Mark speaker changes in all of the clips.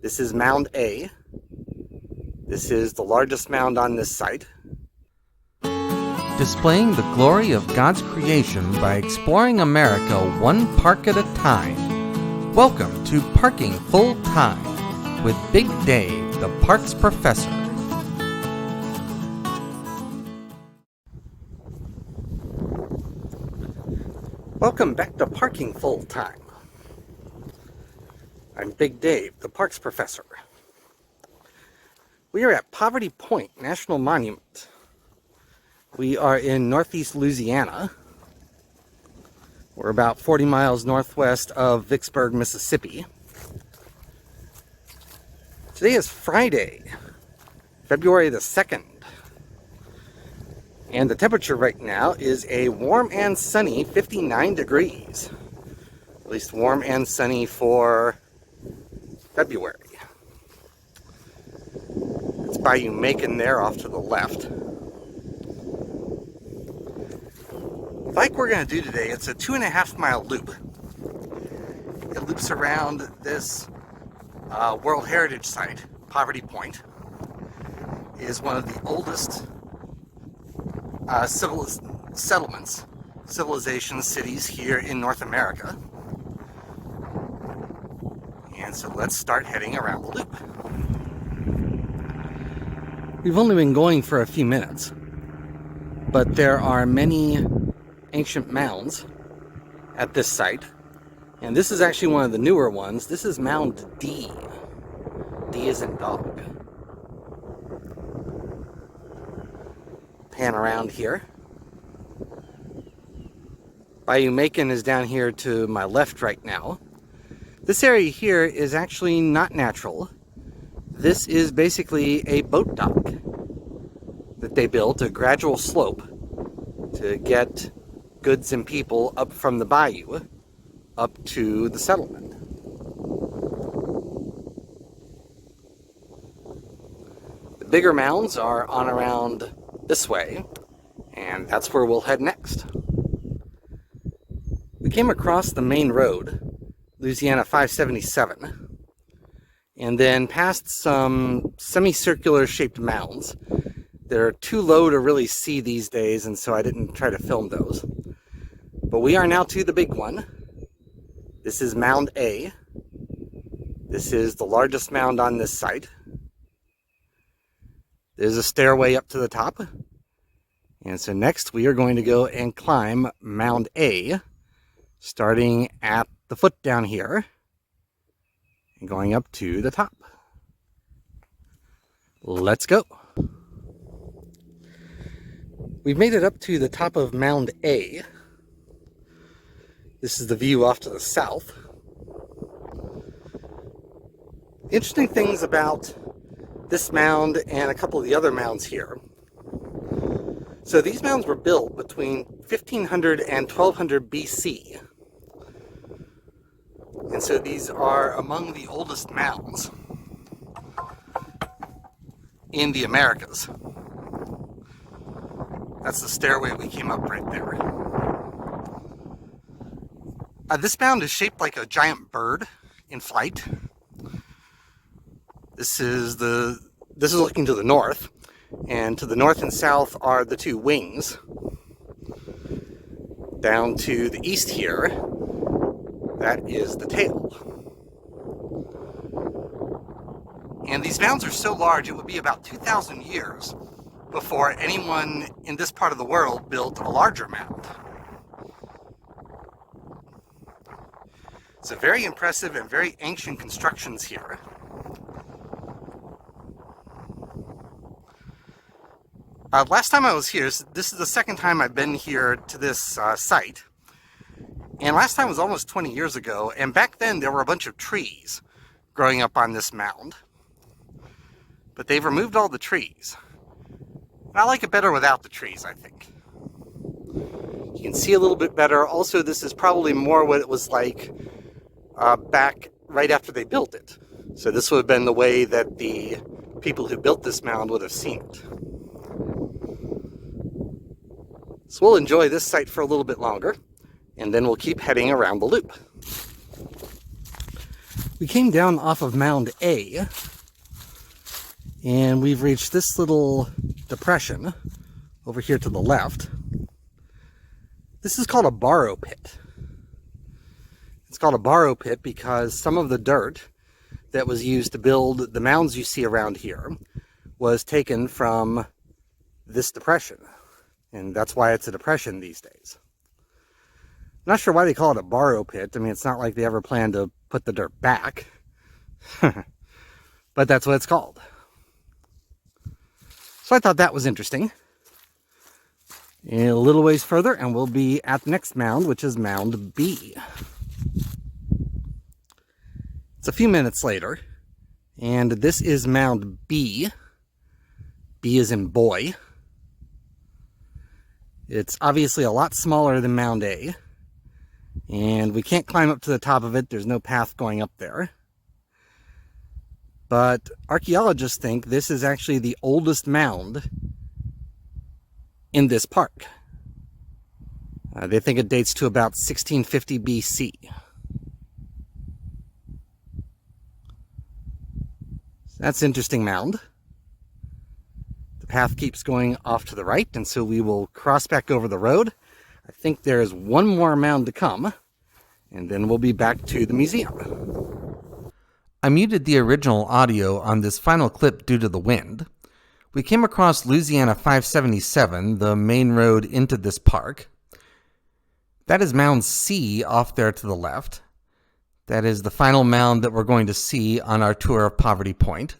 Speaker 1: This is Mound A. This is the largest mound on this site.
Speaker 2: Displaying the glory of God's creation by exploring America one park at a time. Welcome to Parking Full Time with Big Dave, the parks professor.
Speaker 1: Welcome back to Parking Full Time. I'm Big Dave, the parks professor. We are at Poverty Point National Monument. We are in northeast Louisiana. We're about 40 miles northwest of Vicksburg, Mississippi. Today is Friday, February the 2nd. And the temperature right now is a warm and sunny 59 degrees. At least warm and sunny for February. It's Bayou Macon there off to the left. Like we're going to do today, it's a 2.5 mile loop. It loops around this World Heritage Site. Poverty Point is one of the oldest civilizations, cities here in North America. And so let's start heading around the loop. We've only been going for a few minutes, but there are many ancient mounds at this site, and this is actually one of the newer ones. This is Mound D. D as in dog. Pan around here. Bayou Macon is down here to my left right now. This area here is actually not natural. This is basically a boat dock that they built, a gradual slope to get goods and people up from the bayou up to the settlement. The bigger mounds are on around this way, and that's where we'll head next. We came across the main road, Louisiana 577, and then past some semicircular shaped mounds. They're too low to really see these days, and so I didn't try to film those. But we are now to the big one. This is Mound A. This is the largest mound on this site. There's a stairway up to the top. And so next we are going to go and climb Mound A, starting at the foot down here and going up to the top. Let's go. We've made it up to the top of Mound A. This is the view off to the south. Interesting things about this mound and a couple of the other mounds here. So these mounds were built between 1500 and 1200 BC. And so these are among the oldest mounds in the Americas. That's the stairway we came up right there. This mound is shaped like a giant bird in flight. This is looking to the north, and to the north and south are the two wings. Down to the east here, that is the tail. And these mounds are so large, it would be about 2,000 years before anyone in this part of the world built a larger mound. So very impressive and very ancient constructions here. Last time I was here, this is the second time I've been here to this site. And last time was almost 20 years ago, and back then there were a bunch of trees growing up on this mound. But they've removed all the trees. And I like it better without the trees, I think. You can see a little bit better. Also, this is probably more what it was like back right after they built it. So this would have been the way that the people who built this mound would have seen it. So we'll enjoy this site for a little bit longer, and then we'll keep heading around the loop. We came down off of Mound A, and we've reached this little depression over here to the left. This is called a borrow pit. It's called a borrow pit because some of the dirt that was used to build the mounds you see around here was taken from this depression. And that's why it's a depression these days. I'm not sure why they call it a borrow pit. I mean, it's not like they ever plan to put the dirt back. But that's what it's called. So I thought that was interesting. And a little ways further, and we'll be at the next mound, which is Mound B. It's a few minutes later, and this is Mound B. B is in boy. It's obviously a lot smaller than Mound A, and we can't climb up to the top of it. There's no path going up there. But archaeologists think this is actually the oldest mound in this park. They think it dates to about 1650 BC. That's an interesting mound. The path keeps going off to the right, and so we will cross back over the road. I think there is one more mound to come, and then we'll be back to the museum.
Speaker 2: I muted the original audio on this final clip due to the wind. We came across Louisiana 577, the main road into this park. That is Mound C off there to the left. That is the final mound that we're going to see on our tour of Poverty Point.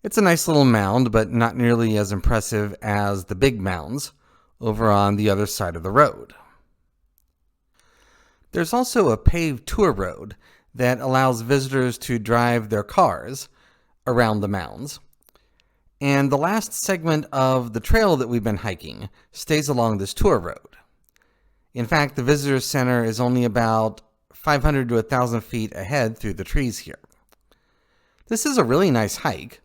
Speaker 2: It's a nice little mound, but not nearly as impressive as the big mounds over on the other side of the road. There's also a paved tour road that allows visitors to drive their cars around the mounds. And the last segment of the trail that we've been hiking stays along this tour road. In fact, the visitor center is only about 500 to 1,000 feet ahead through the trees here. This is a really nice hike.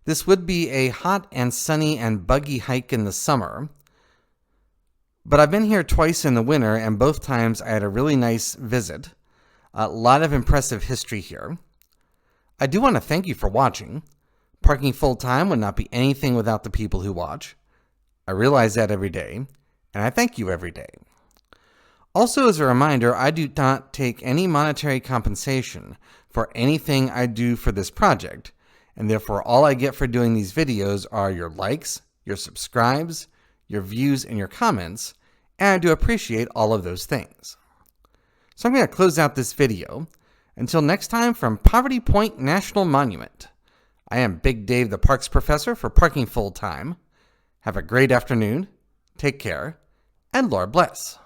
Speaker 2: This would be a hot and sunny and buggy hike in the summer, but I've been here twice in the winter, and both times I had a really nice visit. A lot of impressive history here. I do want to thank you for watching. Parking full time would not be anything without the people who watch. I realize that every day, and I thank you every day. Also, as a reminder, I do not take any monetary compensation for anything I do for this project, and therefore all I get for doing these videos are your likes, your subscribes, your views, and your comments, and I do appreciate all of those things. So I'm going to close out this video. Until next time, from Poverty Point National Monument, I am Big Dave, the Parks Professor for Parking Full Time. Have a great afternoon, take care, and Lord bless.